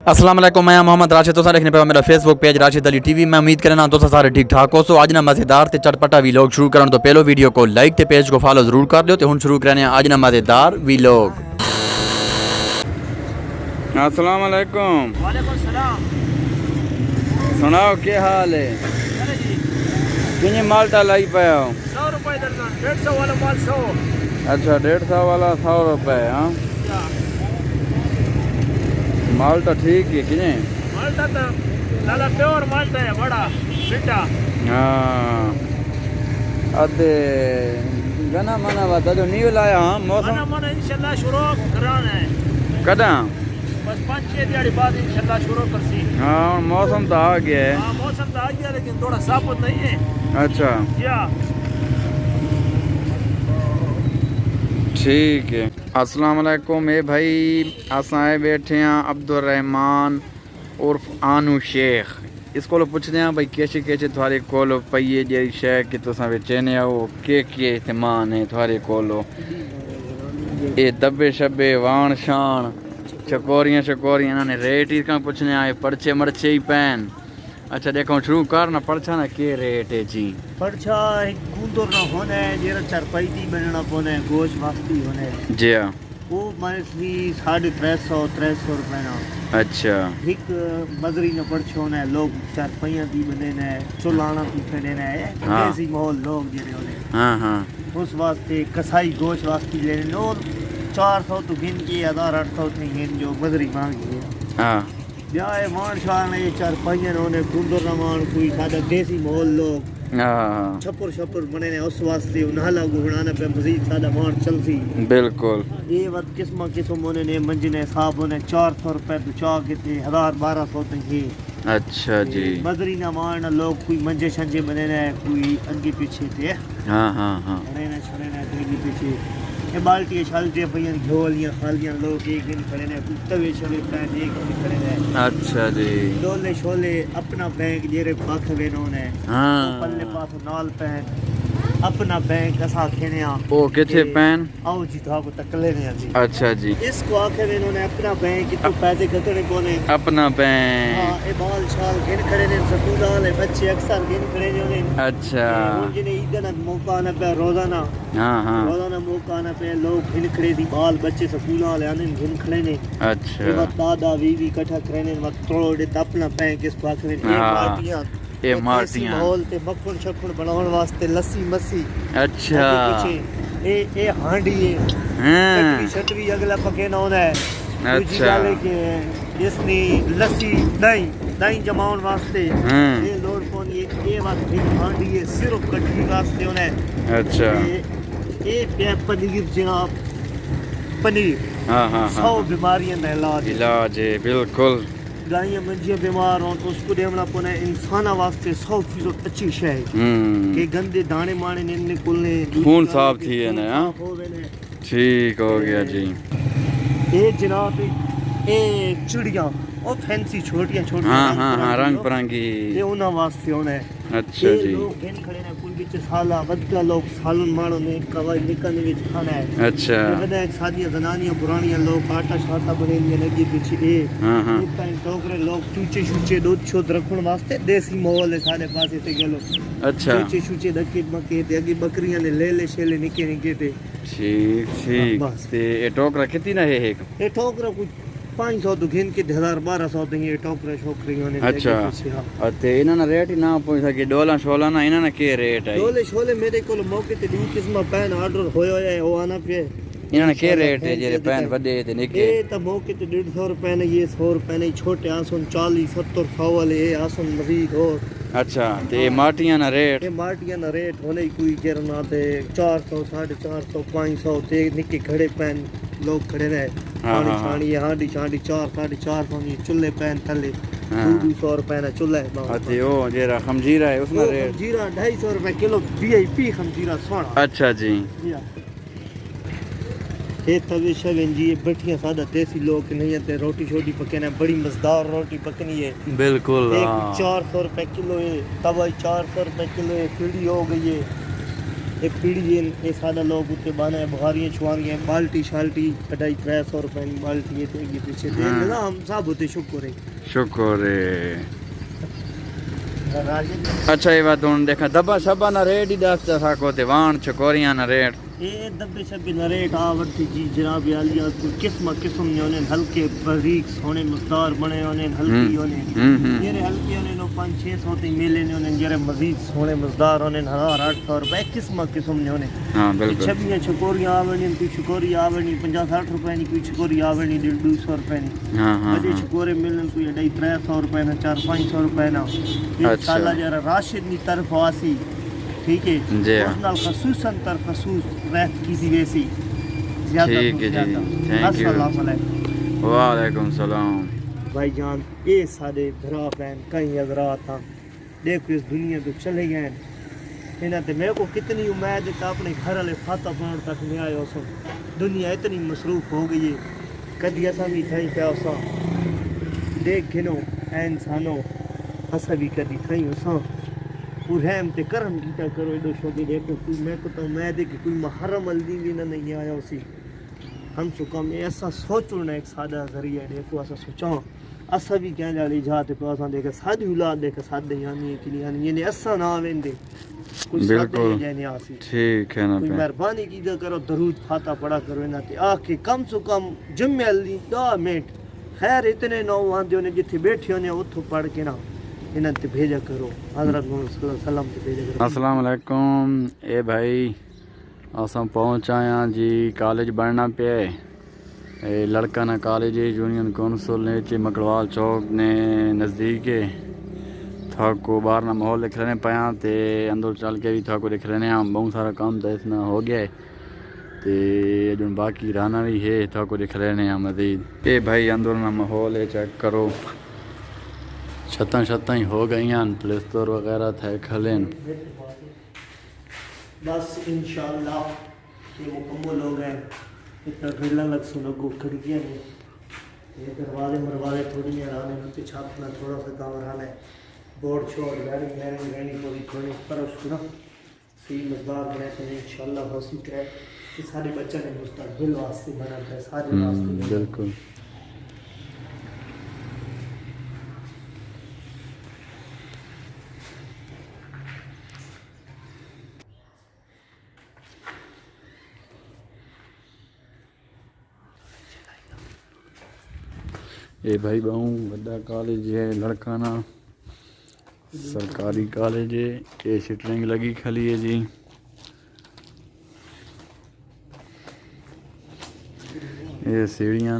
अस्सलाम वालेकुम, मैं मोहम्मद राशिद। तुसा देखने पे मेरा Facebook page Rashid Ali TV. मैं उम्मीद करना तुसा सारे ठीक ठाक हो। सो आज ना मज़ेदार ते चटपटा वीलॉग शुरू करन तो पहलो वीडियो को लाइक ते पेज को फॉलो जरूर कर दियो। ते हुन शुरू करने आज ना मज़ेदार वीलॉग। अस्सलाम वालेकुम। वालेकुम सलाम। सुनाओ क्या हाल है? कितने माल्टा लाई पे हो? 100 रुपए दर्जन। 150 वाला माल 100। अच्छा 150 वाला 100 रुपए। हाँ माल्टा ठीक है किने? माल्टा तो लाला प्योर माल्टा है, बड़ा मीठा। हाँ अदे गना मना बता जो नहीं लाया। हाँ मौसम मना इंशाल्लाह शुरू कराना है। कदा? बस 5-6 दिहाड़ी बाद इंशाल्लाह शुरू करसी। हाँ मौसम तो आ गया है। हाँ मौसम तो आ गया लेकिन थोड़ा साबुत नहीं है। अच्छा क्या ठीक है। अस्सलाम वालेकुम। ए भाई असाए बैठे हैं अब्दुल रहमान उर्फ आनू शेख। इसको पुछते हैं भाई कैसे कैसे थोड़े कोलो पई जी शै कि तुसा बेचने आओ के सामान है थोड़े कोलो? ये दब्बे शब्बे वाण शान चकोरियाँ शकोरियाँ इन्होंने रेट ही कहाँ पूछने आए? पर्चे मर्चे ही पैन। अच्छा देखो शुरू कर ना पर्चा ना के रेट है जी? पर्चा एक कूंदर ना होना है, जेरा चारपाई दी बनना होना है, गोश वास्ती होना है जी हाँ। वो माइसली 350 रुपए ना। अच्छा एक बदरी न पर्चा होना है, लोग चारपाइयाँ दी बने ने चुलाना पीछे देना है। हाँ। ऐसी माहौल लोग जेरे होने हाँ हाँ उस वास्ते कसाई गोश वास्ती लेने नो 400 तो गिन के 1800 नहीं गिन जो बदरी मांगी है। हाँ जाए मान शान ये चारपाइयाँ होने कुंदर न मान कोई सादा देसी माहौल लोग हाँ छप्पर बने ने उस वास्ते नाला गुहराना पे मजीद सादा मान चलसी। बिल्कुल ये वत किस्म होने ने मंजने साहब होने 400 रुपए तो चाह के 1000-1200 तक ही। अच्छा जी। बदरी ना मारना लोग कोई मंजे शंजे बने ने कोई आगे पीछे थे। हाँ हाँ हाँ बने ने छने ने आगे पीछे ये बाल्टी छालते भैया झोलियां खालियां लोग एक दिन खड़े ने तवे चले पैन एक दिन खड़े ने। अच्छा जी। डोले शोले अपना बैंक जेरे पाख वेनो ने। हाँ पल्ले पास नाल पैन अपना बैंक असा खेने आ ओ किथे पैन? आओ जी तो आपको तकले ने जी। अच्छा जी। इसको आखे में इन्होंने अपना बैंक तो पैसे कतने कोने अपना बैंक। हां ए बाल शाल गिन खड़े ने स्कूल वाले बच्चे अक्सर गिन खड़े ने। अच्छा जिन्हें ईदन मौका न पे रोजाना। हाँ हाँ रोजाना मौका न पे लोग गिन खड़े थी बाल बच्चे स्कूल वाले आने गिन खड़े ने। अच्छा वक्त दादा बीवी इकट्ठा करे ने वक्त तोड़े अपना बैंक इसको आखे में पार्टियां ये मार्टियां माहौल ते मक्खन शक्खन बनाने वास्ते लस्सी मस्सी। अच्छा ए हांडी है। हाँ छटवी अगला पके ना होना है। अच्छा के इसनी लस्सी दही जमाउन वास्ते ये लोड कोन ये बात हांडी है सिर्फ कटवी वास्ते होना है। अच्छा ये पनीर जनाब पनीर। हाँ हाँ 100 बीमारियां का इलाज है। बिल्कुल गायें मंजियां बीमार हो तो उसको देवना पड़े इंसाना वास्ते 100% अच्छी शय है कि गंदे दाने माने ने निकलने खून साफ थी है ना। ठीक हो गया जी। ये जनाब ए चिड़ियां और फैंसी छोटियां हाँ रंग बिरंगी ये उना वास्ते होना है। अच्छा जी। लोग गिन खड़े ने कुल विच साला बदका लोग सालन मानो ने कवाई निकलने विच खाना है। अच्छा बड़ा शादियां जनानियां पुरानियां लोग आटा शाटा बने लगी पीछे ए हां टोकरे लोग चूचे शूचे दूध शोध रखण वास्ते देसी माहौल है सारे पासे से गेलो। अच्छा चूचे शूचे दके मके ते अगे बकरियां ने ले शेले निके ते। ठीक ते ए टोकरा कितनी ना है एक? ए टोकरा कुछ 500 तो गिन के 1000-1200 तक ये टोकरे शोकरी होने। अच्छा अते इना ना रेट ही ना पूछ सके डोला शोला ना इना ना के रेट है? डोले शोले मेरे को मौके ते दी किस्म पैन ऑर्डर होयो है वो आना पे इना ना के रेट है जेरे पैन बड़े ते निके? ये तो मौके ते 150 रुपए ने ये 100 रुपए ने छोटे आसन 40-70-100 वाले ये आसन मजीद हो। अच्छा ते माटियां ना रेट? ये माटियां ना रेट होने कोई जेरना ते 400 450 500 ते निके खड़े पैन लोग खड़े रहे। पानी छानी हांडी छानी 4-450 ये चुल्ले पैन थले 200 रुपए ना चुल्ला है। अते ओ जेरा खमजीरा है उसमें रेट? खमजीरा 250 रुपए किलो वीआईपी खमजीरा सोना। अच्छा जी। ये तवे शवें जी बैठियां सादा देसी लोग नहीं है ते रोटी छोटी पकने बड़ी मजेदार रोटी पकनी है। बिल्कुल 400 रुपए किलो है तवा 400 रुपए किलो है पीढ़ी हो गई है। एक पीढ़ी ये सादा लोग उत्ते बाना है बुहारियाँ छुआरियाँ बाल्टी शाल्टी कटाई 300 रुपए की बाल्टी ये थे पीछे दे ना हम सब होते शुक्र है। अच्छा ये बात तुम देखा दबा शबा ना रेट ही दस था को ते वाण चकोरियां ना रेट ये दब्बे शब्बे ना रेट आवरती जी जनाब आलिया को किस्म ने होने हल्के बारीक सोने मस्तार बने होने हल्की होने ये हल्की होने नो 500-600 ते मिले ने होने जरे मजीद सोने मजदार होने 1800 रुपए किस्म ने होने हां बिल्कुल छबियां चकोरियां आवणी कोई चकोरी आवणी 50-60 रुपए की कोई चकोरी आवणी 150 रुपए की हां हां बड़े चकोरे मिलन कोई 300 रुपए ना 400-500 रुपए ना साला जरा राशिद नी तरफ आसी ठीक है उस नाल खसूसन तर खसूस रहत की थी वैसी ज्यादा ठीक है जी अस्सलाम वालेकुम वालेकुम सलाम भाईजान ये सारे भरा बहन कहीं हजरात था देखो इस दुनिया तो चले गए इन्हें तो मेरे को कितनी उम्मीद है अपने घर वाले फाता पाउण तक नहीं आयो सो दुनिया इतनी मसरूफ हो गई है कदी असा भी थी पिया उसा देख गिनो ऐ इंसानो असा भी कदी थी उसा रहम ते करम कीता करो एडो शोकी देखो कोई मैं को तो मैं देख कोई महरम अलदी भी ना नहीं आया उसी हम सुकम ऐसा सोचो ना एक सादा जरिया देखो ऐसा सोचो असा भी क्या जाली जाते तो असा देखे सादी औलाद देखे सादे यानी कि यानी ये असा ना वेंदे कुछ बिल्कुल जाने आसी ठीक है ना कोई मेहरबानी की करो दरूद फाता पढ़ा करो ना ते आके कम से कम जुम्मे अल्दी 2 मिनट खैर इतने नौ आंदे ने जिथे बैठे होने उठो पढ़ के ना इन्हें ते भेजा करो हजरत मोहम्मद सल्लम ते भेजा करो अस्सलाम वालेकुम ए भाई असम पहुंच आया जी कॉलेज बनना पे ए लड़का ना कॉलेज यूनियन काउंसिल ने मकड़वाल चौक ने नज़दीक है था को बाहर ना माहौल लिख रहे पाया ते अंदर चल के भी था को लिख रहे हैं बहुत सारा काम तो इतना हो गया है ते जो बाकी रहना भी है था को लिख रहे हैं मजीद ए भाई अंदर ना माहौल है चेक करो छत्ता ही हो गई हैं प्लेस्टर वगैरह थे खलेन बस इंशाल्लाह ये मुकम्मल हो गए इतना ड्रिल लग सुनो को खिड़कियां ने ये दरवाजे मरवाजे थोड़ी नहीं रहने तो छापना थोड़ा सा काम रहना है बोर्ड छोड़ रहनी थोड़ी पर उसको ना सही मजदार बने तो इंशाल्लाह हो सके कि सारे बच्चे ने मुस्तकबिल वास्ते बना है सारे वास्ते बिल्कुल ये भाई बहु वड्डा कॉलेज है लड़काना सरकारी कॉलेज है ये सिटरिंग लगी खली है जी ये सीढ़ियाँ